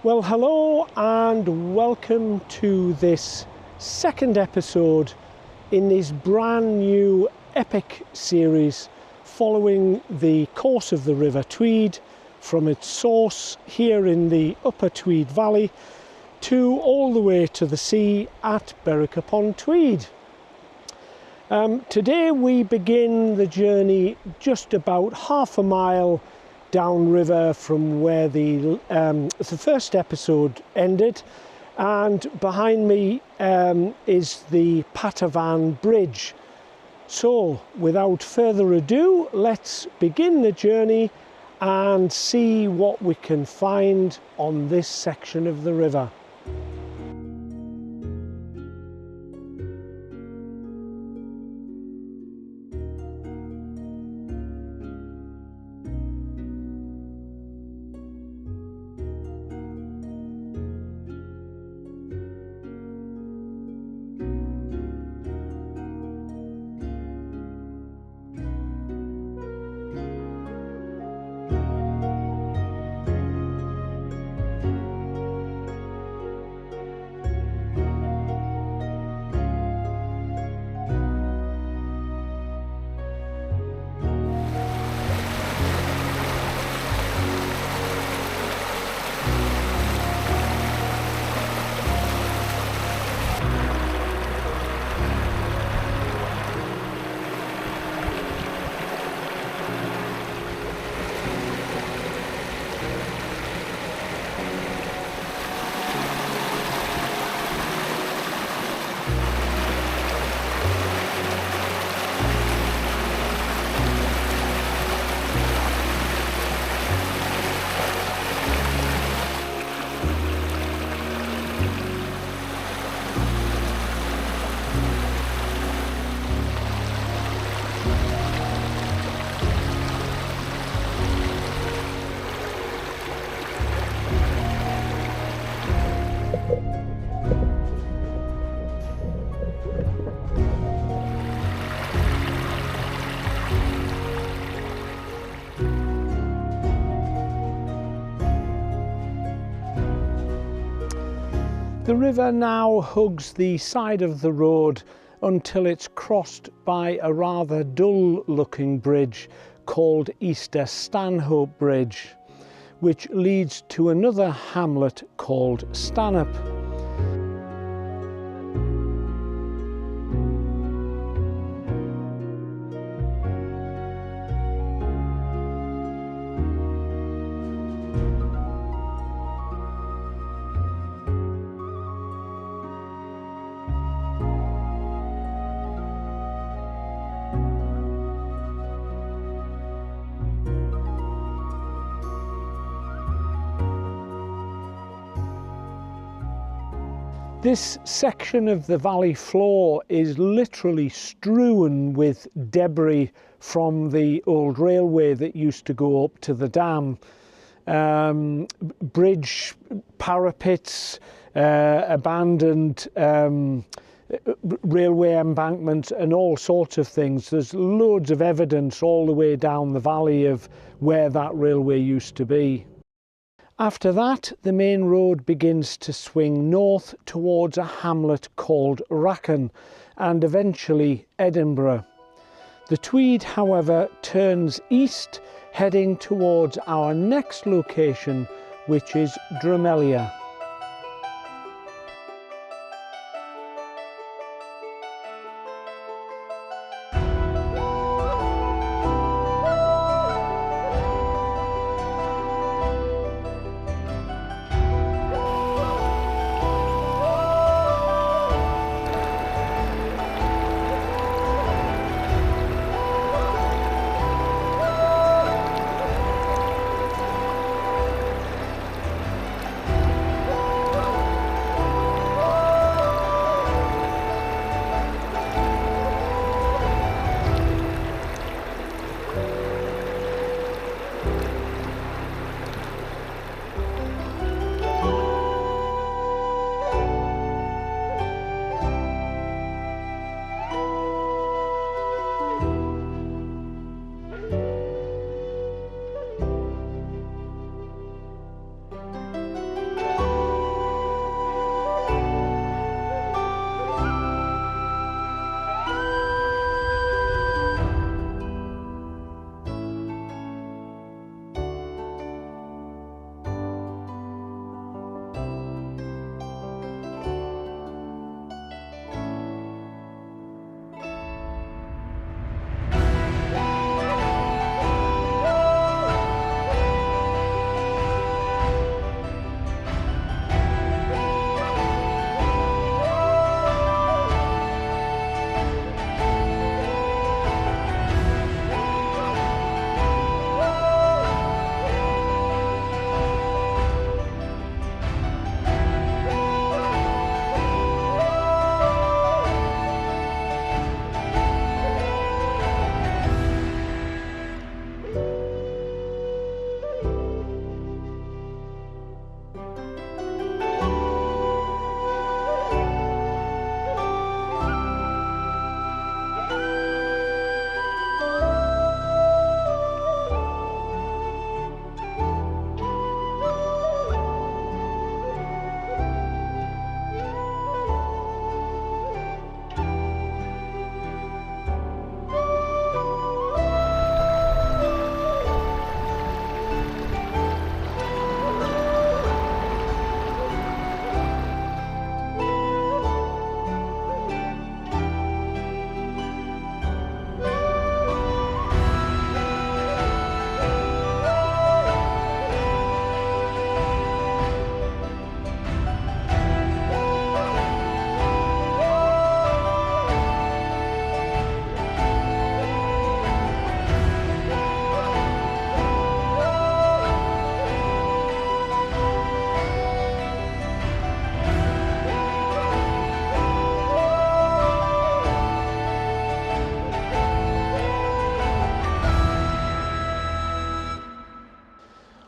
Well, hello and welcome to this second episode in this brand new epic series following the course of the River Tweed from its source here in the Upper Tweed Valley to all the way to the sea at Berwick-upon-Tweed. Today we begin the journey just about half a mile downriver from where the first episode ended, and behind me is the Patavan Bridge. So without further ado, let's begin the journey and see what we can find on this section of the river. The river now hugs the side of the road until it's crossed by a rather dull looking bridge called Easter Stanhope Bridge, which leads to another hamlet called Stanhope. This section of the valley floor is literally strewn with debris from the old railway that used to go up to the dam. Bridge parapets, abandoned railway embankments and all sorts of things. There's loads of evidence all the way down the valley of where that railway used to be. After that, the main road begins to swing north towards a hamlet called Wrachan and eventually Edinburgh. The Tweed, however, turns east, heading towards our next location, which is Drumelzier.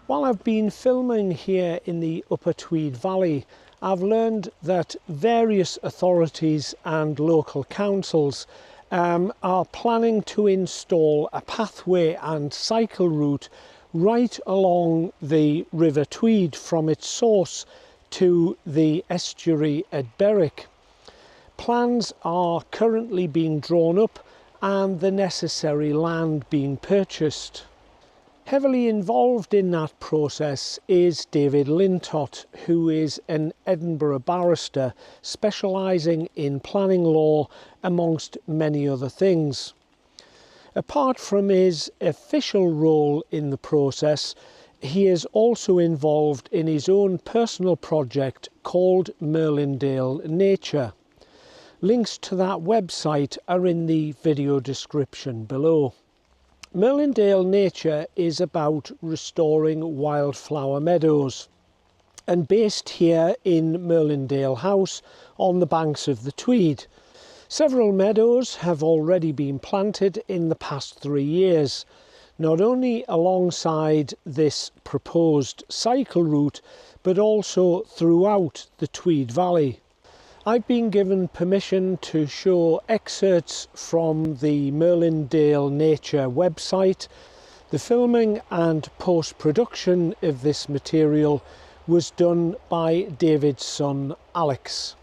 While I've been filming here in the Upper Tweed Valley, I've learned that various authorities and local councils are planning to install a pathway and cycle route right along the River Tweed from its source to the estuary at Berwick. Plans are currently being drawn up and the necessary land being purchased. Heavily involved in that process is David Lintott, who is an Edinburgh barrister specialising in planning law amongst many other things. Apart from his official role in the process, he is also involved in his own personal project called Merlin Trail Nature. Links to that website are in the video description below. Merlin Trail Nature is about restoring wildflower meadows. and based here in Merlin House on the banks of the Tweed. Several meadows have already been planted in the past 3 years, not only alongside this proposed cycle route, but also throughout the Tweed Valley. I've been given permission to show excerpts from the Merlin Nature website. The filming and post-production of this material was done by David's son Alex.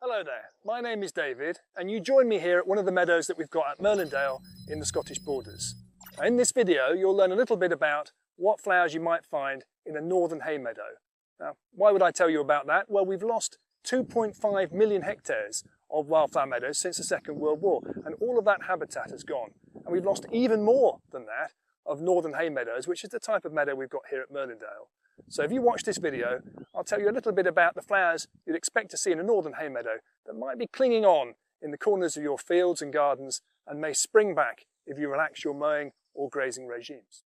Hello there, my name is David and you join me here at one of the meadows that we've got at Merlindale in the Scottish borders. Now, in this video you'll learn a little bit about what flowers you might find in a northern hay meadow. Now, why would I tell you about that? Well, we've lost 2.5 million hectares of wildflower meadows since the Second World War, and all of that habitat has gone. And we've lost even more than that of northern hay meadows, which is the type of meadow we've got here at Merlindale. So if you watch this video, I'll tell you a little bit about the flowers you'd expect to see in a northern hay meadow that might be clinging on in the corners of your fields and gardens and may spring back if you relax your mowing or grazing regimes.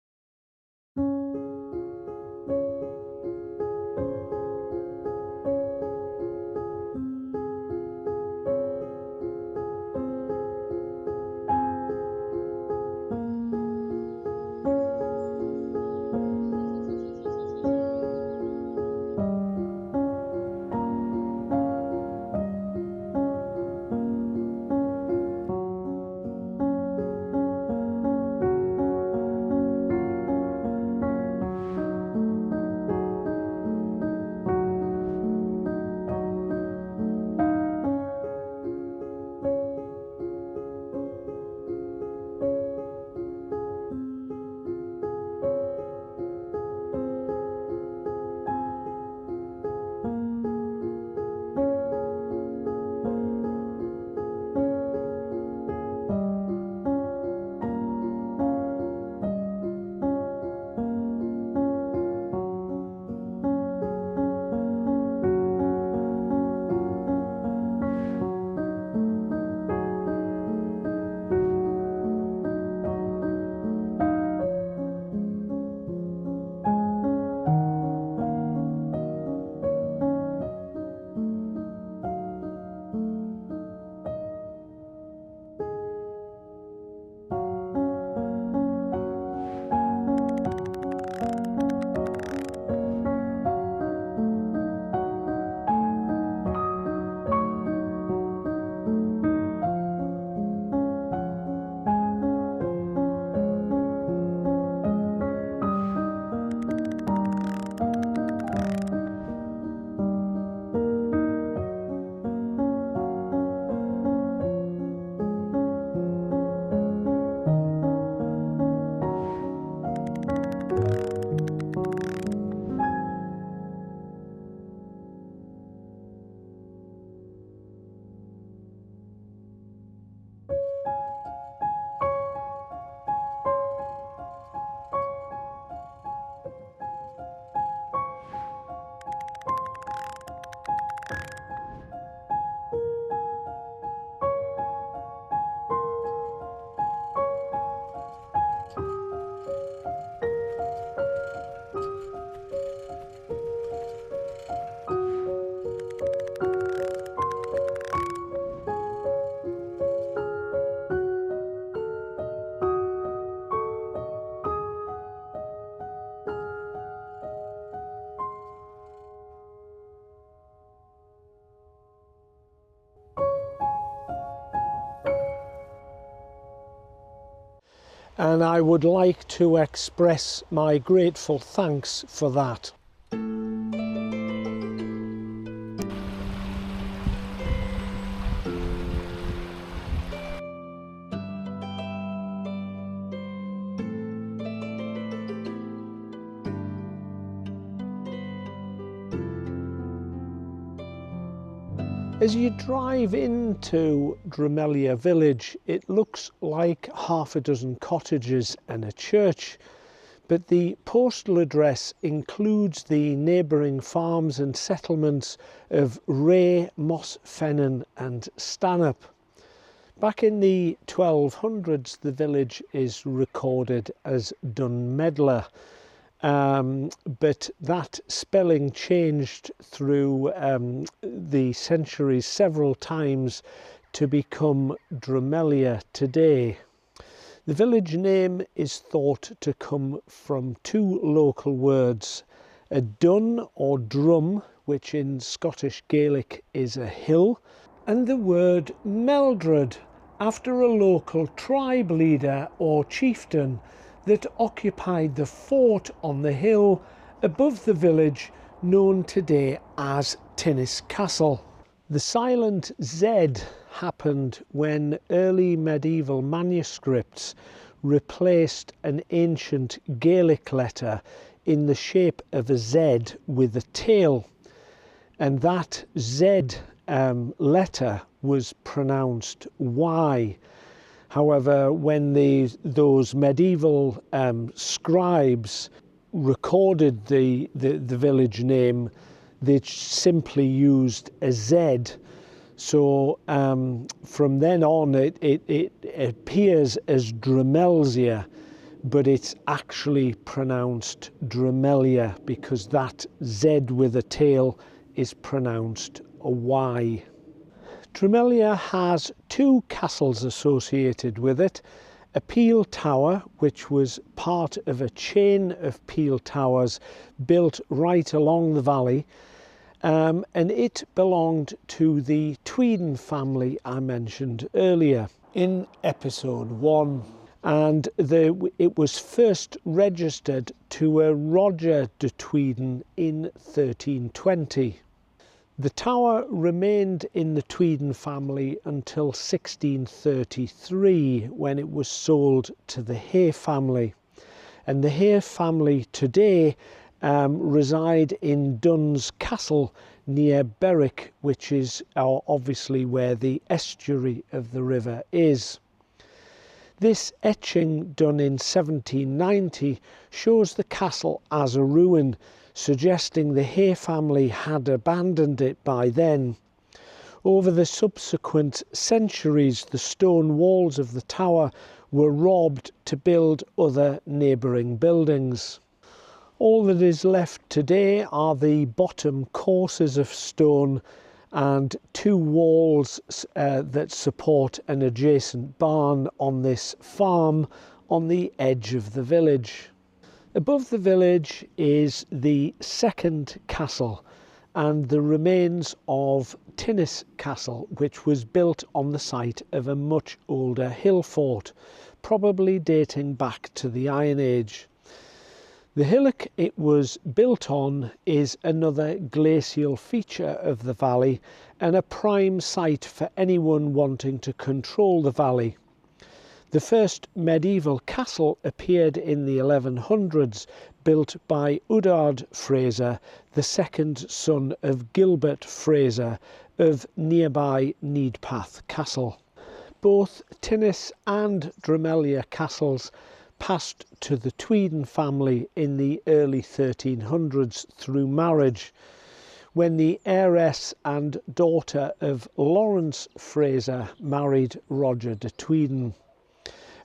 And I would like to express my grateful thanks for that. As you drive into Drumelzier village, it looks like half a dozen cottages and a church, but the postal address includes the neighbouring farms and settlements of Ray, Moss Fennan and Stanhope. Back in the 1200s, the village is recorded as Dunmedler, but that spelling changed through the centuries several times to become Drumelzier today. The village name is thought to come from two local words, a dun or drum, which in Scottish Gaelic is a hill, and the word Meldred, after a local tribe leader or chieftain that occupied the fort on the hill above the village, known today as Tinnis Castle. The silent Z happened when early medieval manuscripts replaced an ancient Gaelic letter in the shape of a Z with a tail, and that Z letter was pronounced Y. However, when those medieval scribes recorded the village name, they simply used a Z. So from then on, it appears as Drumelzier, but it's actually pronounced Drumelzier because that Z with a tail is pronounced a Y. Drumelzier has two castles associated with it, a peel tower, which was part of a chain of peel towers built right along the valley, and it belonged to the Tweeden family I mentioned earlier in episode 1. And it was first registered to a Roger de Tweeden in 1320. The tower remained in the Tweeden family until 1633, when it was sold to the Hay family. And the Hay family today reside in Duns Castle near Berwick, which is obviously where the estuary of the river is. This etching done in 1790 shows the castle as a ruin, suggesting the Hay family had abandoned it by then. Over the subsequent centuries, the stone walls of the tower were robbed to build other neighbouring buildings. All that is left today are the bottom courses of stone and two walls that support an adjacent barn on this farm on the edge of the village. Above the village is the second castle and the remains of Tinnis Castle, which was built on the site of a much older hill fort, probably dating back to the Iron Age. The hillock it was built on is another glacial feature of the valley and a prime site for anyone wanting to control the valley. The first medieval castle appeared in the 1100s, built by Udard Fraser, the second son of Gilbert Fraser of nearby Needpath Castle. Both Tinnis and Drumelzier castles passed to the Tweeden family in the early 1300s through marriage, when the heiress and daughter of Lawrence Fraser married Roger de Tweeden.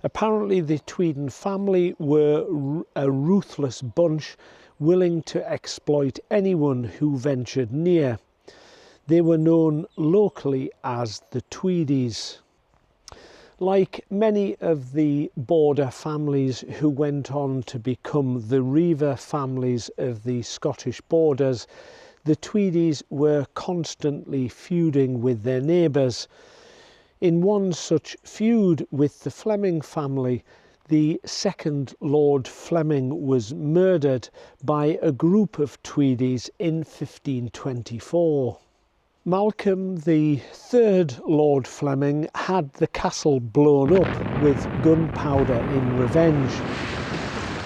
Apparently the Tweeden family were a ruthless bunch, willing to exploit anyone who ventured near. They were known locally as the Tweedies. Like many of the border families who went on to become the Reaver families of the Scottish borders, the Tweedies were constantly feuding with their neighbours. In one such feud with the Fleming family, the second Lord Fleming was murdered by a group of Tweedies in 1524. Malcolm, the third Lord Fleming, had the castle blown up with gunpowder in revenge.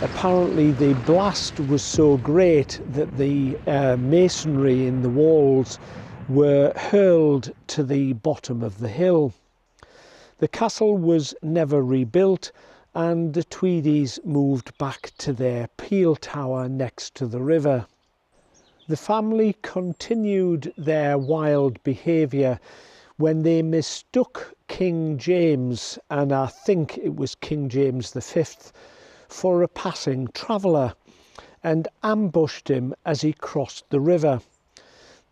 Apparently the blast was so great that the masonry in the walls were hurled to the bottom of the hill. The castle was never rebuilt, and the Tweedies moved back to their peel tower next to the river. The family continued their wild behaviour when they mistook King James, and I think it was King James V, for a passing traveller, and ambushed him as he crossed the river.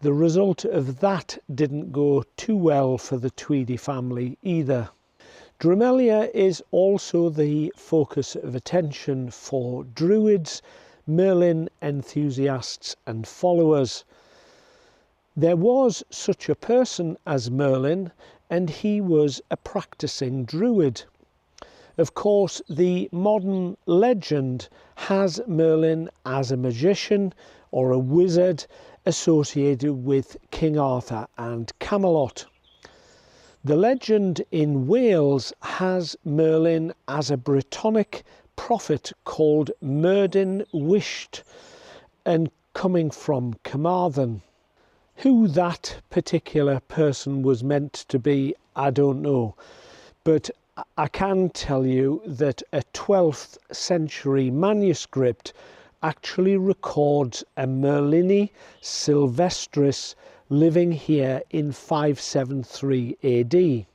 The result of that didn't go too well for the Tweedy family either. Drumelzier is also the focus of attention for Druids, Merlin enthusiasts and followers. There was such a person as Merlin, and he was a practicing Druid. Of course, the modern legend has Merlin as a magician or a wizard associated with King Arthur and Camelot. The legend in Wales has Merlin as a Botanic prophet called Merlin Wisht, and coming from Carmarthen. Who that particular person was meant to be, I don't know, but I can tell you that a 12th century manuscript actually records a Merlini Sylvestris living here in 573 AD.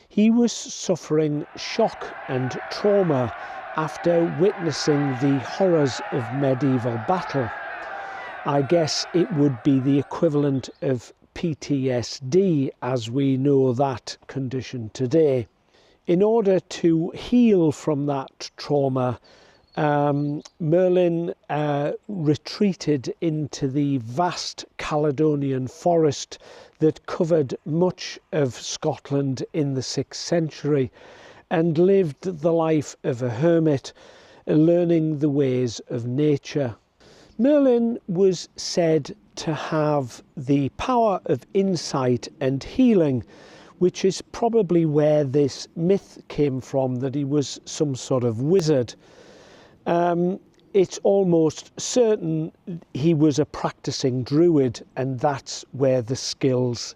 He was suffering shock and trauma after witnessing the horrors of medieval battle. I guess it would be the equivalent of PTSD as we know that condition today. In order to heal from that trauma, Merlin retreated into the vast Caledonian forest that covered much of Scotland in the 6th century, and lived the life of a hermit, learning the ways of nature. Merlin was said to have the power of insight and healing, which is probably where this myth came from, that he was some sort of wizard. It's almost certain he was a practicing Druid, and that's where the skills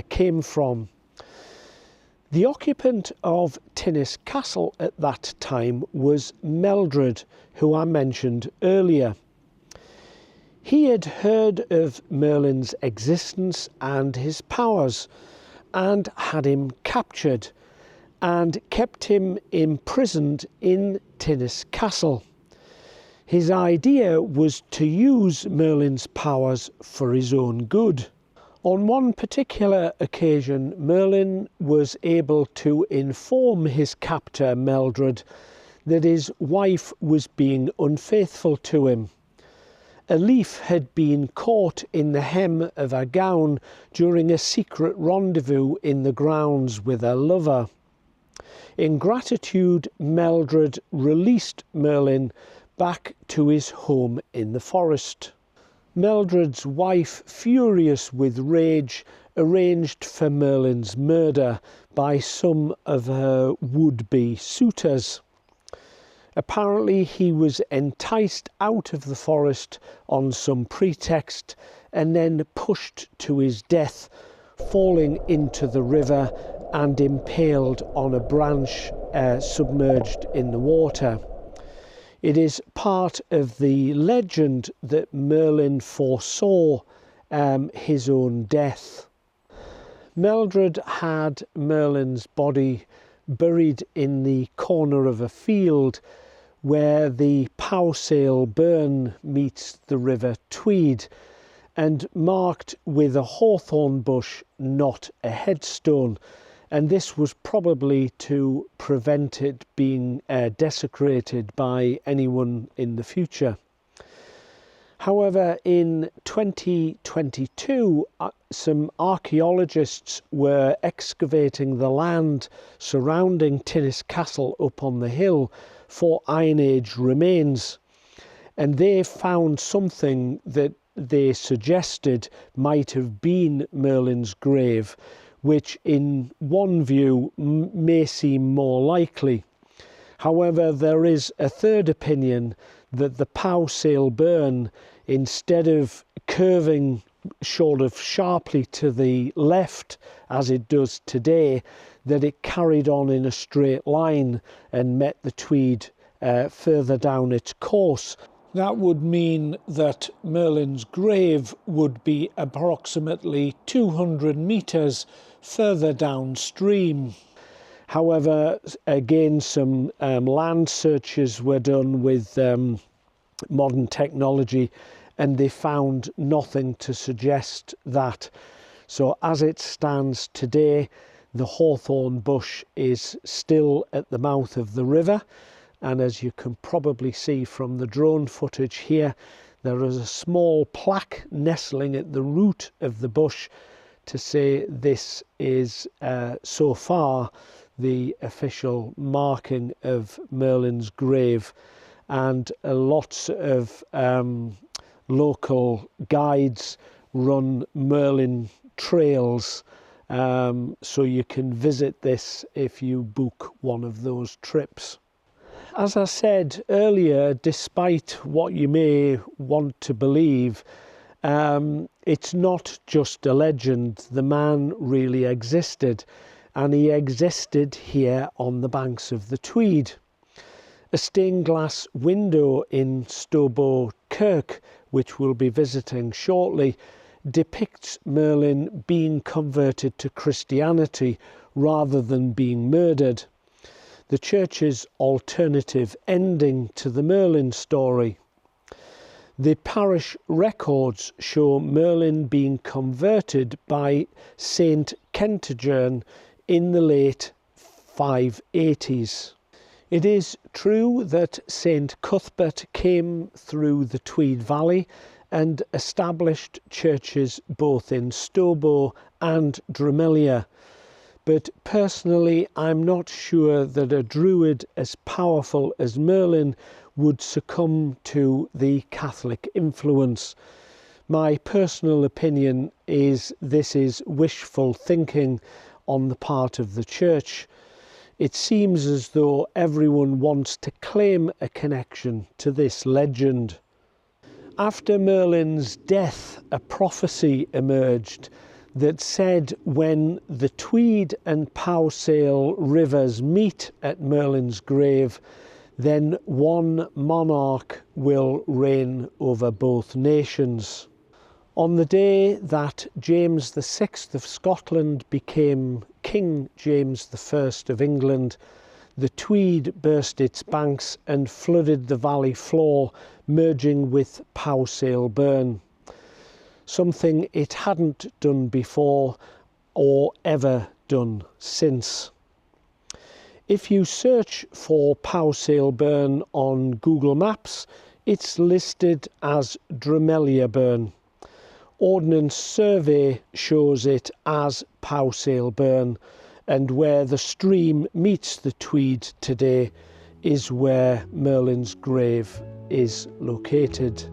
came from. The occupant of Tinnis Castle at that time was Meldred, who I mentioned earlier. He had heard of Merlin's existence and his powers, and had him captured and kept him imprisoned in Tinnis Castle. His idea was to use Merlin's powers for his own good. On one particular occasion, Merlin was able to inform his captor Meldred that his wife was being unfaithful to him. A leaf had been caught in the hem of her gown during a secret rendezvous in the grounds with her lover. In gratitude, Meldred released Merlin back to his home in the forest. Meldred's wife, furious with rage, arranged for Merlin's murder by some of her would-be suitors. Apparently he was enticed out of the forest on some pretext and then pushed to his death, falling into the river and impaled on a branch submerged in the water. It is part of the legend that Merlin foresaw his own death. Meldred had Merlin's body buried in the corner of a field where the Powsail burn meets the River Tweed, and marked with a hawthorn bush, not a headstone, and this was probably to prevent it being desecrated by anyone in the future. However, in 2022, some archaeologists were excavating the land surrounding Tinnis Castle up on the hill for Iron Age remains, and they found something that they suggested might have been Merlin's grave, which in one view may seem more likely. However, there is a third opinion that the Powsail burn, instead of curving sort of sharply to the left as it does today, that it carried on in a straight line and met the Tweed further down its course. That would mean that Merlin's grave would be approximately 200 metres further downstream. However, again, some land searches were done with modern technology, and they found nothing to suggest that. So as it stands today, the hawthorn bush is still at the mouth of the river, and as you can probably see from the drone footage here, there is a small plaque nestling at the root of the bush to say this is so far the official marking of Merlin's grave. And lots of local guides run Merlin trails, so you can visit this if you book one of those trips. As I said earlier, despite what you may want to believe, it's not just a legend. The man really existed, and he existed here on the banks of the Tweed. A stained glass window in Stobo Kirk, which we'll be visiting shortly, depicts Merlin being converted to Christianity rather than being murdered. The church's alternative ending to the Merlin story. The parish records show Merlin being converted by Saint Kentigern in the late 580s. It is true that St Cuthbert came through the Tweed Valley and established churches both in Stobo and Drumelzier, but personally I'm not sure that a druid as powerful as Merlin would succumb to the Catholic influence. My personal opinion is this is wishful thinking on the part of the church. It seems as though everyone wants to claim a connection to this legend. After Merlin's death, a prophecy emerged that said when the Tweed and Powsale rivers meet at Merlin's grave, then one monarch will reign over both nations. On the day that James VI of Scotland became King James I of England, the Tweed burst its banks and flooded the valley floor, merging with Powsale Burn, something it hadn't done before or ever done since. If you search for Powsale Burn on Google Maps, it's listed as Drumelzier Burn. Ordnance Survey shows it as Powsale Burn, and where the stream meets the Tweed today is where Merlin's grave is located.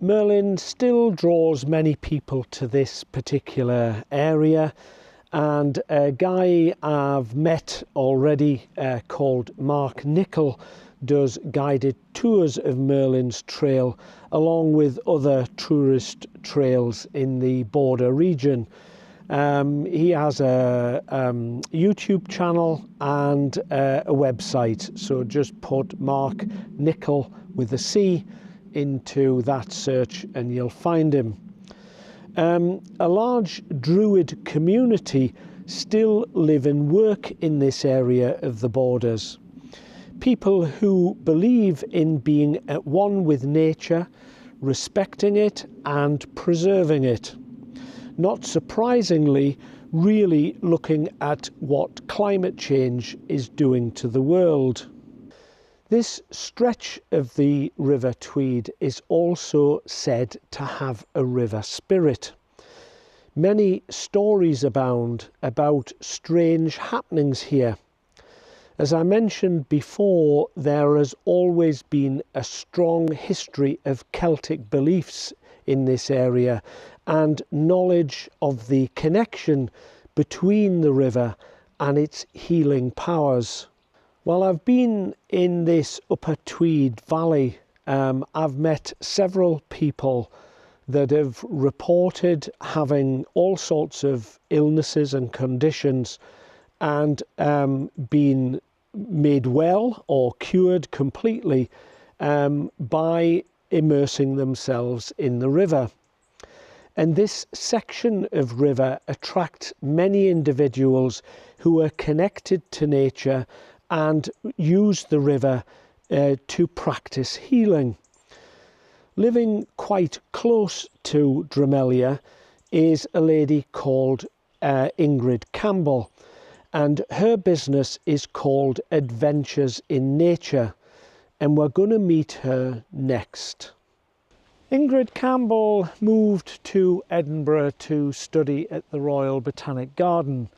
Merlin still draws many people to this particular area, and a guy I've met already called Mark Nicol does guided tours of Merlin's Trail along with other tourist trails in the border region. He has a YouTube channel and a website, so just put Mark Nicol with a C into that search and you'll find him. A large Druid community still live and work in this area of the borders. People who believe in being at one with nature, respecting it and preserving it. Not surprisingly, really looking at what climate change is doing to the world. This stretch of the River Tweed is also said to have a river spirit. Many stories abound about strange happenings here. As I mentioned before, there has always been a strong history of Celtic beliefs in this area and knowledge of the connection between the river and its healing powers. While I've been in this Upper Tweed Valley, I've met several people that have reported having all sorts of illnesses and conditions and been made well or cured completely by immersing themselves in the river. And this section of river attracts many individuals who are connected to nature and use the river to practice healing. Living quite close to Drumelzier is a lady called Ingrid Campbell, and her business is called Adventures in Nature, and we're going to meet her next. Ingrid Campbell moved to Edinburgh to study at the Royal Botanic Garden,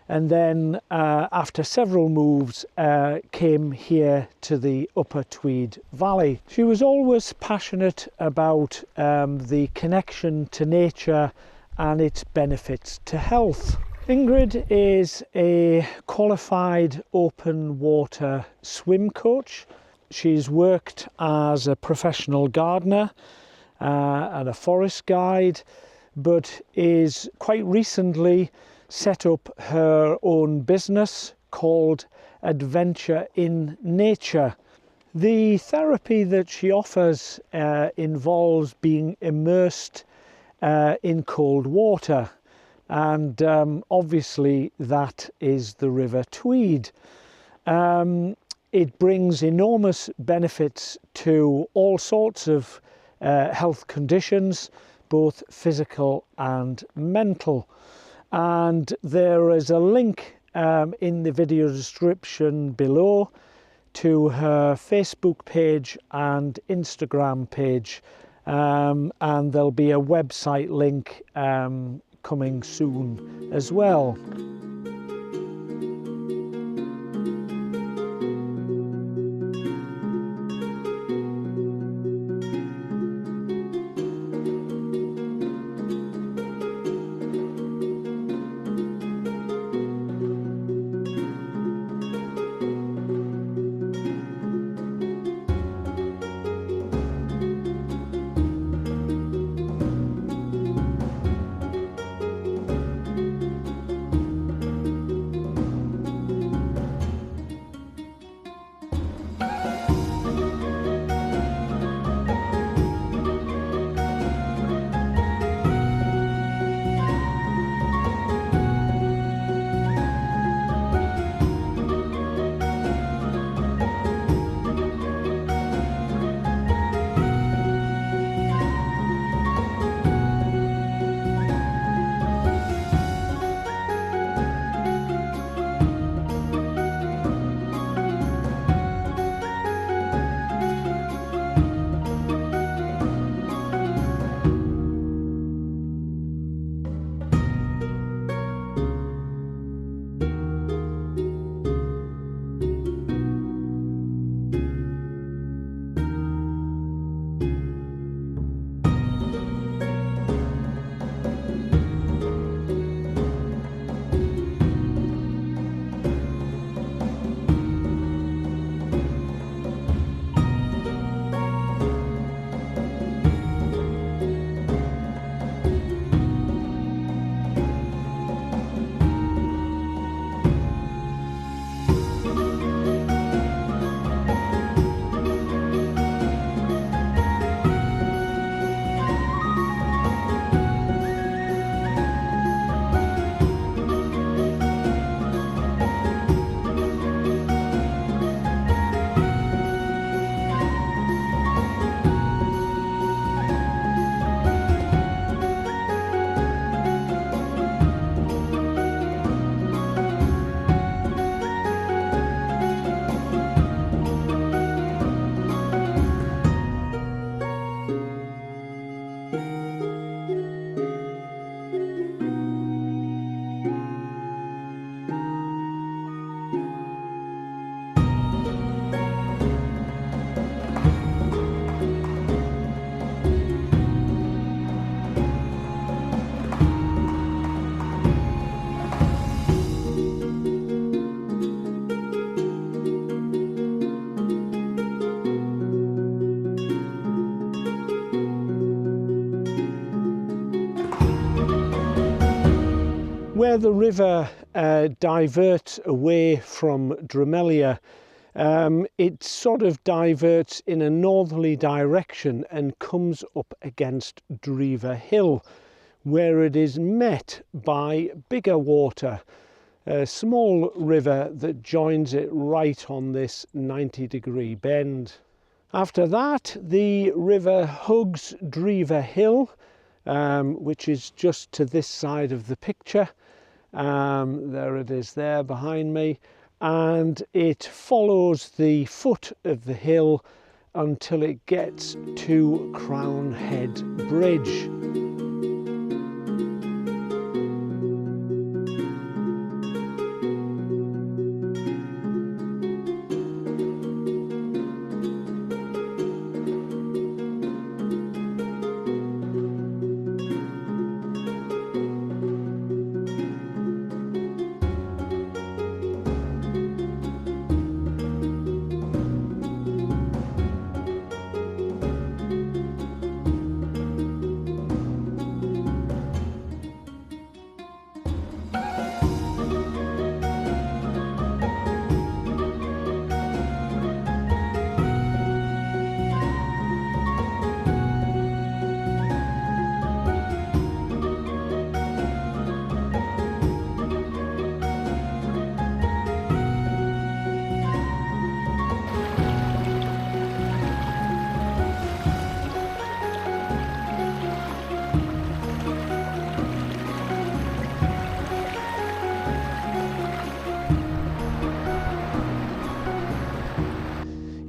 and then after several moves came here to the Upper Tweed Valley. She was always passionate about the connection to nature and its benefits to health. Ingrid is a qualified open water swim coach. She's worked as a professional gardener and a forest guide, but is quite recently set up her own business called Adventure in Nature. The therapy that she offers involves being immersed in cold water, and obviously that is the River Tweed. It brings enormous benefits to all sorts of health conditions, both physical and mental. And there is a link in the video description below to her Facebook page and Instagram page, and there'll be a website link coming soon as well. Where the river diverts away from Drumelzier, it sort of diverts in a northerly direction and comes up against Drumelzier Hill, where it is met by bigger water, a small river that joins it right on this 90-degree bend. After that, the river hugs Drumelzier Hill, which is just to this side of the picture. There it is there behind me, and it follows the foot of the hill until it gets to Crown Head Bridge.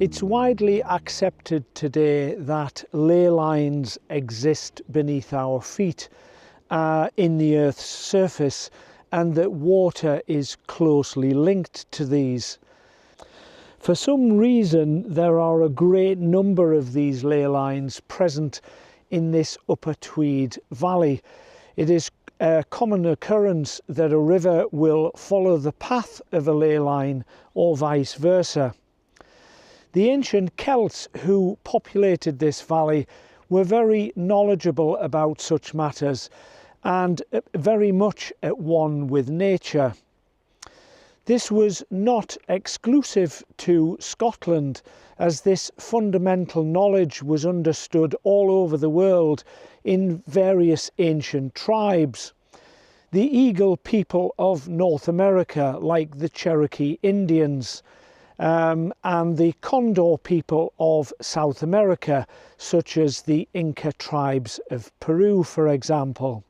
It's widely accepted today that ley lines exist beneath our feet in the Earth's surface, and that water is closely linked to these. For some reason, there are a great number of these ley lines present in this Upper Tweed Valley. It is a common occurrence that a river will follow the path of a ley line or vice versa. The ancient Celts who populated this valley were very knowledgeable about such matters and very much at one with nature. This was not exclusive to Scotland, as this fundamental knowledge was understood all over the world in various ancient tribes. The Eagle people of North America, like the Cherokee Indians, and the Condor people of South America, such as the Inca tribes of Peru, for example.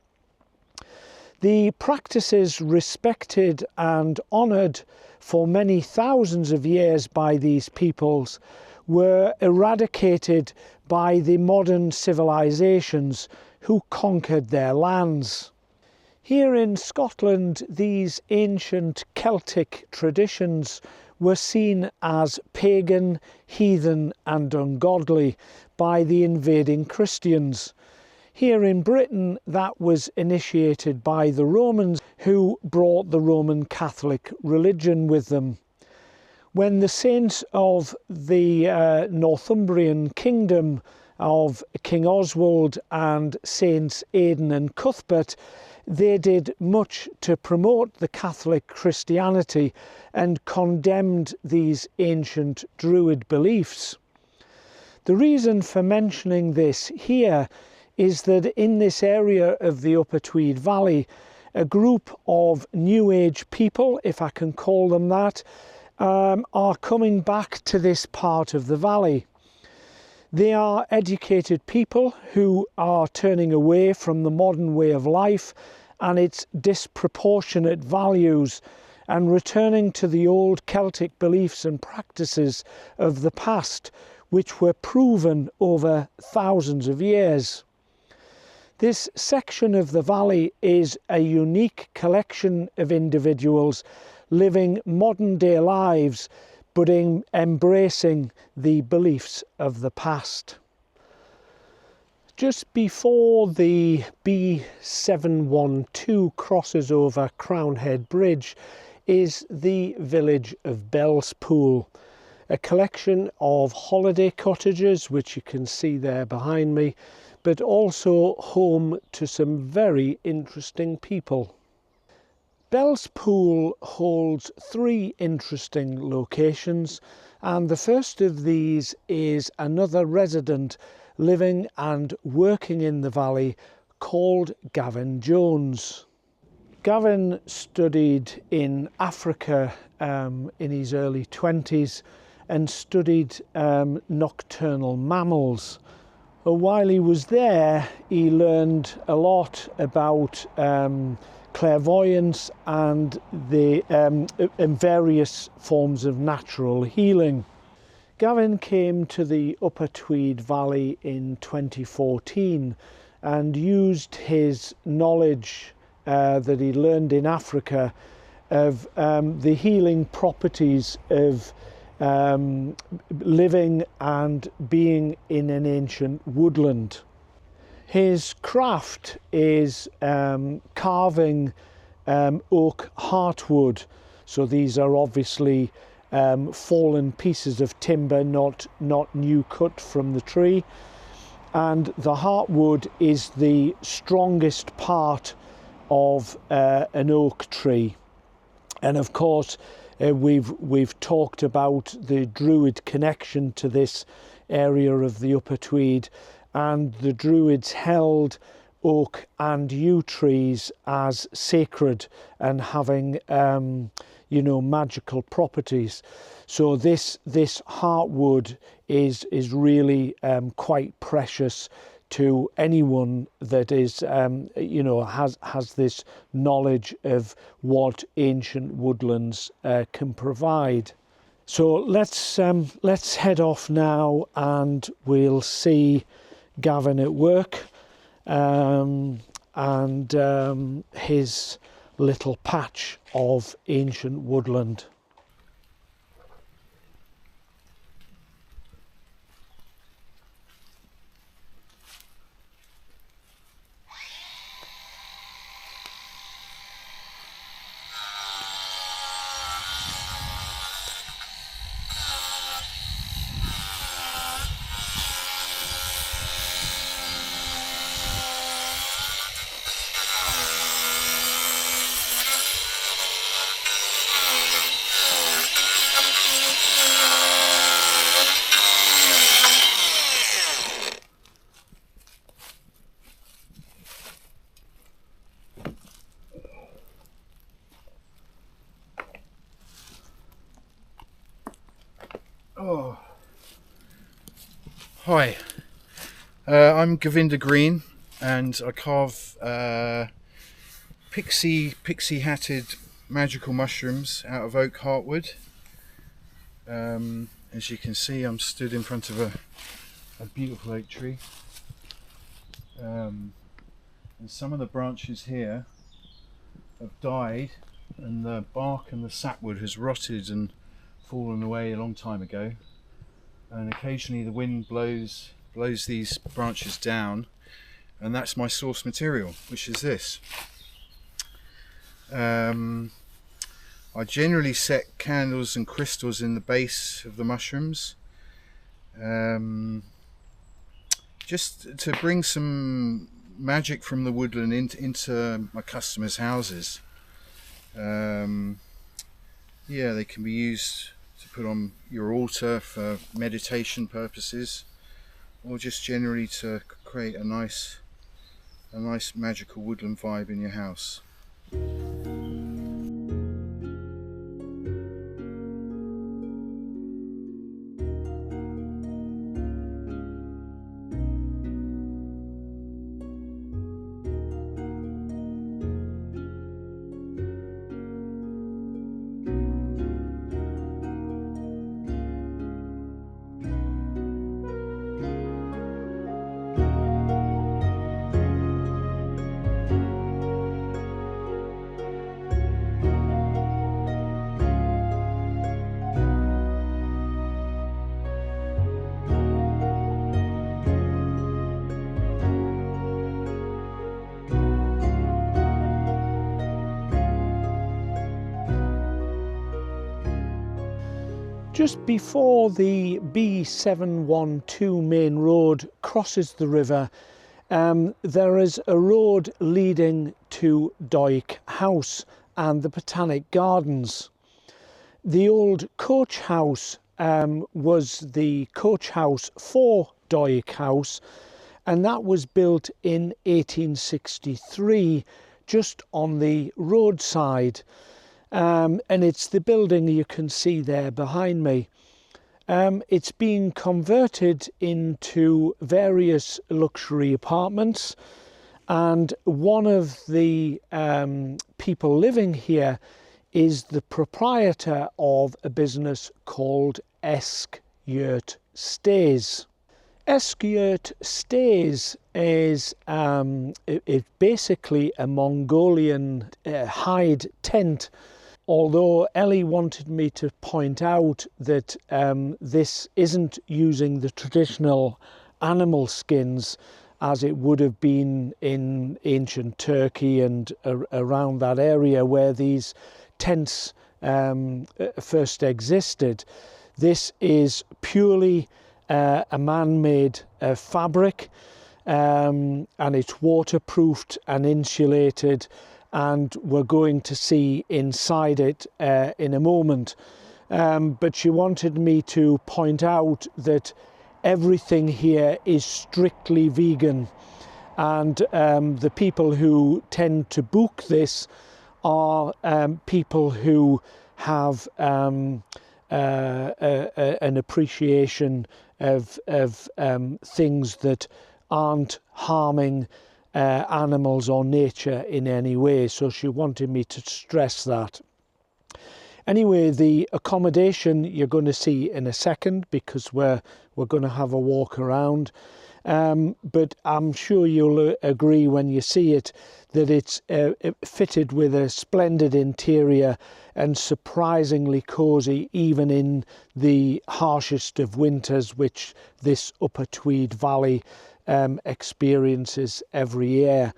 The practices respected and honoured for many thousands of years by these peoples were eradicated by the modern civilizations who conquered their lands. Here in Scotland, these ancient Celtic traditions were seen as pagan, heathen and ungodly by the invading Christians. Here in Britain, that was initiated by the Romans, who brought the Roman Catholic religion with them. When the saints of the Northumbrian kingdom of King Oswald and Saints Aidan and Cuthbert, they did much to promote the Catholic Christianity and condemned these ancient Druid beliefs. The reason for mentioning this here is that in this area of the Upper Tweed Valley, a group of New Age people, if I can call them that, are coming back to this part of the valley. They are educated people who are turning away from the modern way of life and its disproportionate values and returning to the old Celtic beliefs and practices of the past, which were proven over thousands of years. This section of the valley is a unique collection of individuals living modern-day lives, but embracing the beliefs of the past. Just before the B712 crosses over Crown Head Bridge is the village of Bellspool, a collection of holiday cottages, which you can see there behind me, but also home to some very interesting people. Bell's Pool holds 3 interesting locations, and the first of these is another resident living and working in the valley called Gavin Jones. Gavin studied in Africa in his early 20s and studied nocturnal mammals. While he was there, he learned a lot about clairvoyance and various forms of natural healing. Gavin came to the Upper Tweed Valley in 2014 and used his knowledge that he learned in Africa of the healing properties of living and being in an ancient woodland. His craft is carving oak heartwood, so these are obviously fallen pieces of timber, not new cut from the tree, and the heartwood is the strongest part of an oak tree. And of course we've talked about the Druid connection to this area of the Upper Tweed, and the Druids held oak and yew trees as sacred and having magical properties. So this heartwood is really quite precious to anyone that is has this knowledge of what ancient woodlands can provide. So let's head off now and we'll see Gavin at work and his little patch of ancient woodland. Oh, hi. I'm Govinda Green, and I carve pixie-hatted magical mushrooms out of oak heartwood. As you can see, I'm stood in front of a beautiful oak tree, and some of the branches here have died, and the bark and the sapwood has rotted and fallen away a long time ago, and occasionally the wind blows these branches down, and that's my source material, which is this. I generally set candles and crystals in the base of the mushrooms, just to bring some magic from the woodland into my customers' houses. Yeah, they can be used to put on your altar for meditation purposes, or just generally to create a nice magical woodland vibe in your house. Just before the B712 main road crosses the river, there is a road leading to Dawyck House, and the Botanic Gardens. The old coach house was the coach house for Dawyck House, and that was built in 1863 just on the roadside, and it's the building you can see there behind me. It's been converted into various luxury apartments, and one of the people living here is the proprietor of a business called Yurt Stays. Yurt Stays is basically a Mongolian hide tent, although Ellie wanted me to point out that this isn't using the traditional animal skins as it would have been in ancient Turkey and around that area where these tents first existed. This is purely a man-made fabric, and it's waterproofed and insulated, and we're going to see inside it in a moment. But she wanted me to point out that everything here is strictly vegan, and the people who tend to book this are people who have an appreciation of things that aren't harming animals or nature in any way. So she wanted me to stress that. Anyway, the accommodation you're going to see in a second, because we're going to have a walk around. But I'm sure you'll agree when you see it that it's fitted with a splendid interior and surprisingly cosy, even in the harshest of winters, which this Upper Tweed Valley experiences every year.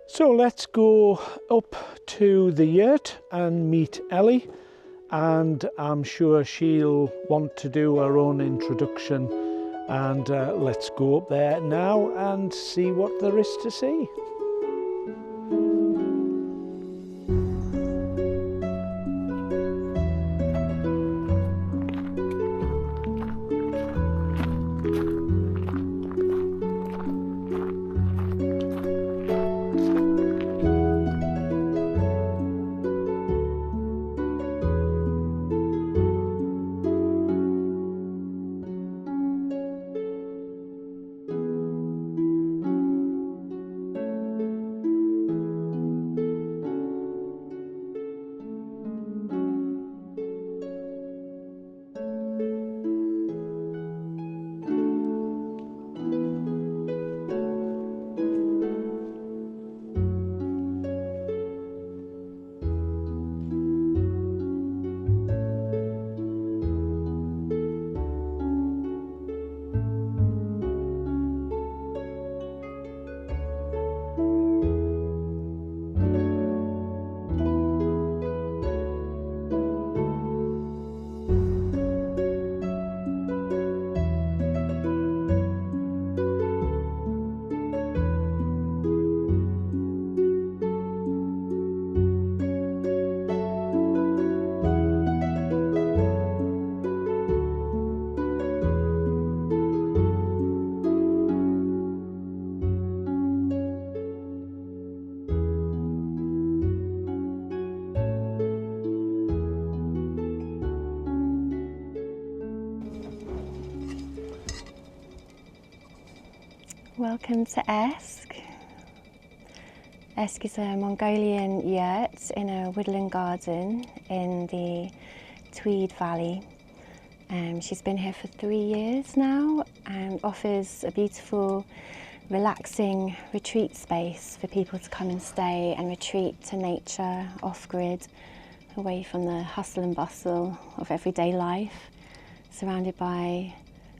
So let's go up to the yurt and meet Ellie, and I'm sure she'll want to do her own introduction, and let's go up there now and see what there is to see. Welcome to Esk. Esk is a Mongolian yurt in a woodland garden in the Tweed Valley. She's been here for 3 years now and offers a beautiful, relaxing retreat space for people to come and stay and retreat to nature, off-grid, away from the hustle and bustle of everyday life, surrounded by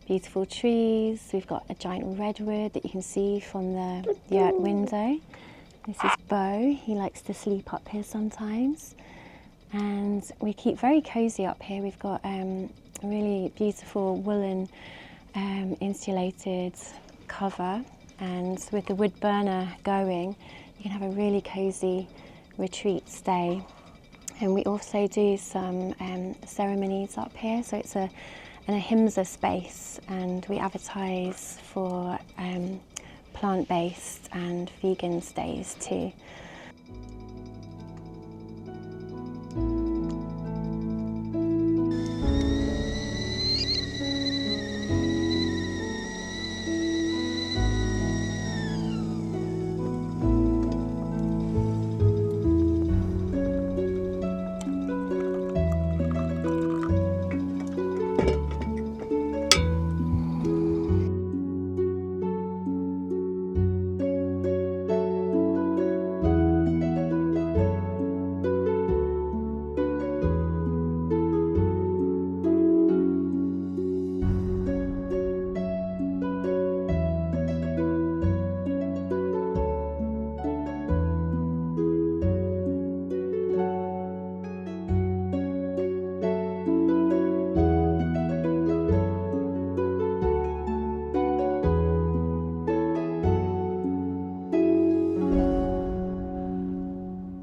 beautiful trees. We've got a giant redwood that you can see from the yurt window. This is Bo. He likes to sleep up here sometimes. And we keep very cozy up here. We've got a really beautiful woolen insulated cover, and with the wood burner going, You can have a really cosy retreat stay. And we also do some ceremonies up here, so it's an ahimsa space, and we advertise for plant-based and vegan stays too.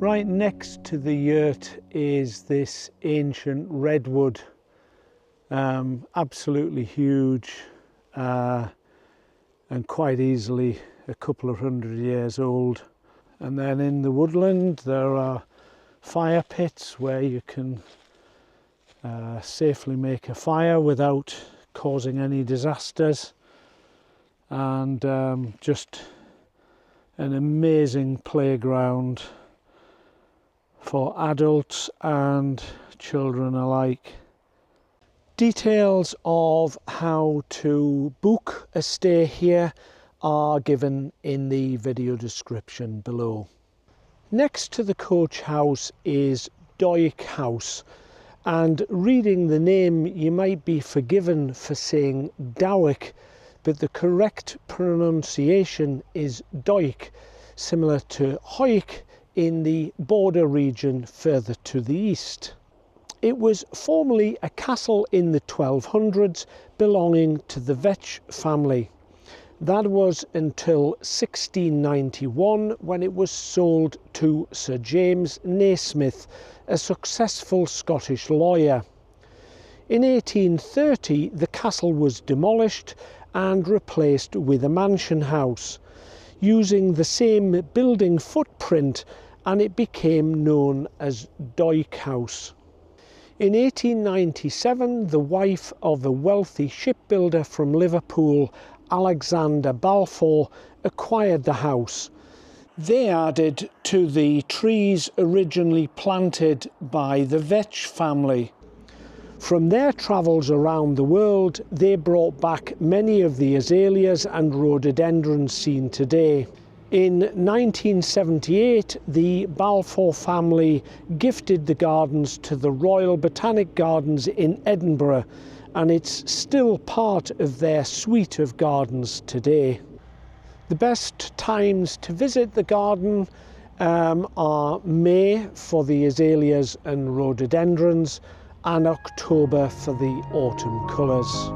Right next to the yurt is this ancient redwood, absolutely huge and quite easily a couple of 100 years old. And then in the woodland there are fire pits where you can safely make a fire without causing any disasters, and just an amazing playground for adults and children alike. Details of how to book a stay here are given in the video description below. Next to the coach house is Dawyck House, and reading the name you might be forgiven for saying Dawyck, but the correct pronunciation is Dawyck, similar to Hoyk in the border region further to the east. It was formerly a castle in the 1200s belonging to the Vetch family. That was until 1691, when it was sold to Sir James Naismith, a successful Scottish lawyer. In 1830 the castle was demolished and replaced with a mansion house, using the same building footprint, and it became known as Dawyck House. In 1897, the wife of a wealthy shipbuilder from Liverpool, Alexander Balfour, acquired the house. They added to the trees originally planted by the Vetch family. From their travels around the world, they brought back many of the azaleas and rhododendrons seen today. In 1978, the Balfour family gifted the gardens to the Royal Botanic Gardens in Edinburgh, and it's still part of their suite of gardens today. The best times to visit the garden are May for the azaleas and rhododendrons, and October for the autumn colours.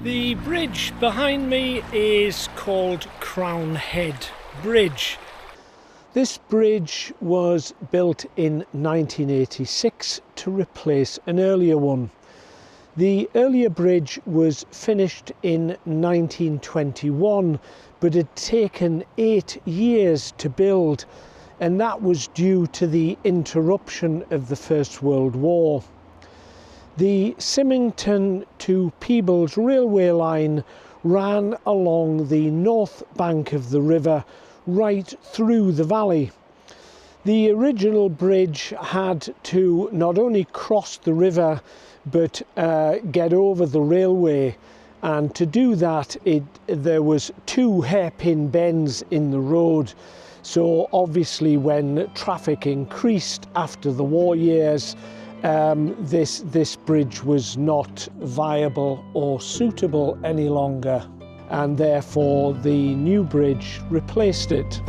The bridge behind me is called Crown Head Bridge. This bridge was built in 1986 to replace an earlier one. The earlier bridge was finished in 1921, but had taken 8 years to build, and that was due to the interruption of the First World War. The Symington to Peebles railway line ran along the north bank of the river right through the valley. The original bridge had to not only cross the river but get over the railway, and to do that there was 2 hairpin bends in the road. So obviously when traffic increased after the war years, this bridge was not viable or suitable any longer, and therefore the new bridge replaced it.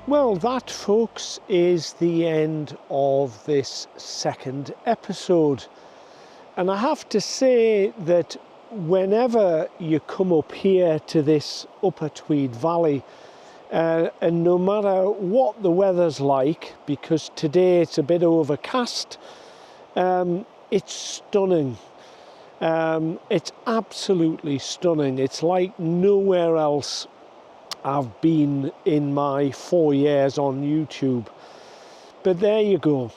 Well, that, folks, is the end of this second episode. And I have to say that whenever you come up here to this Upper Tweed Valley, and no matter what the weather's like, because today it's a bit overcast, it's stunning. It's absolutely stunning. It's like nowhere else I've been in my 4 years on YouTube. But there you go.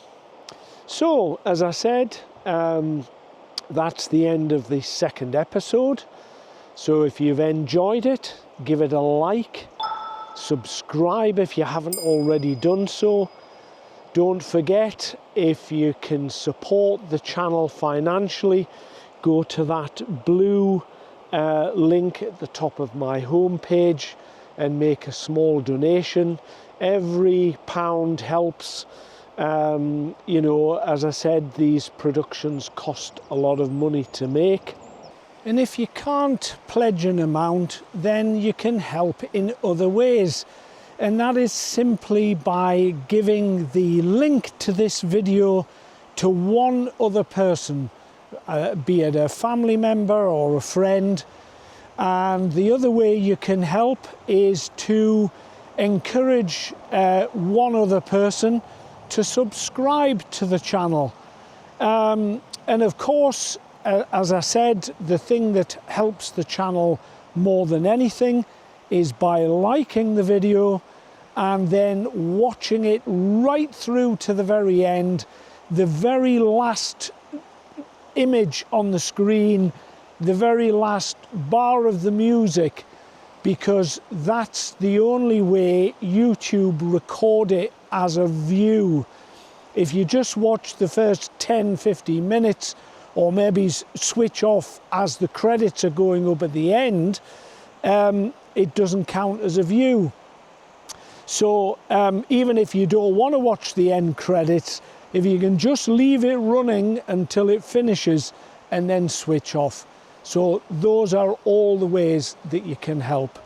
So, as I said, that's the end of the second episode. So if you've enjoyed it, give it a like, subscribe if you haven't already done so. Don't forget, if you can support the channel financially, go to that blue link at the top of my homepage and make a small donation. Every pound helps. You know, as I said, these productions cost a lot of money to make. And if you can't pledge an amount, then you can help in other ways. And that is simply by giving the link to this video to one other person, be it a family member or a friend. And the other way you can help is to encourage one other person to subscribe to the channel. And of course, as I said, the thing that helps the channel more than anything is by liking the video and then watching it right through to the very end. The very last image on the screen, the very last bar of the music, because that's the only way YouTube record it as a view. If you just watch the first 10-15 minutes, or maybe switch off as the credits are going up at the end, it doesn't count as a view. So even if you don't want to watch the end credits, if you can just leave it running until it finishes and then switch off. So those are all the ways that you can help.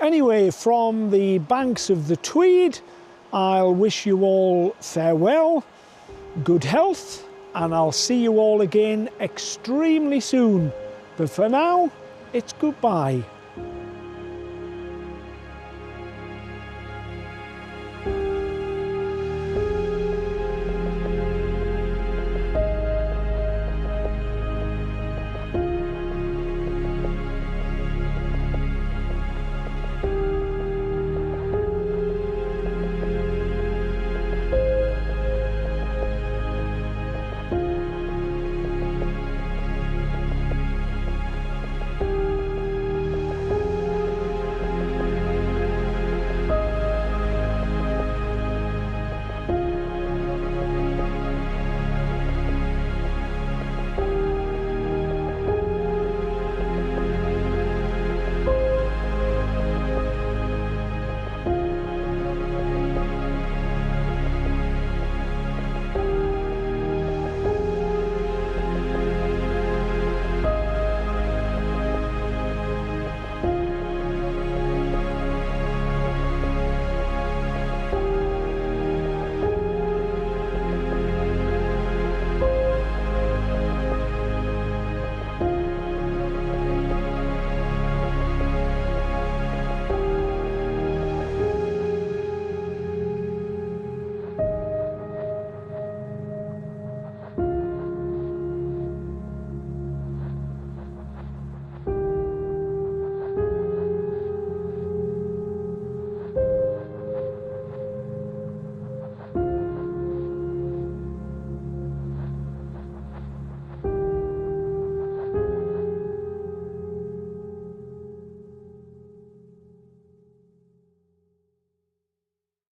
Anyway, from the banks of the Tweed, I'll wish you all farewell, good health, and I'll see you all again extremely soon. But for now, it's goodbye.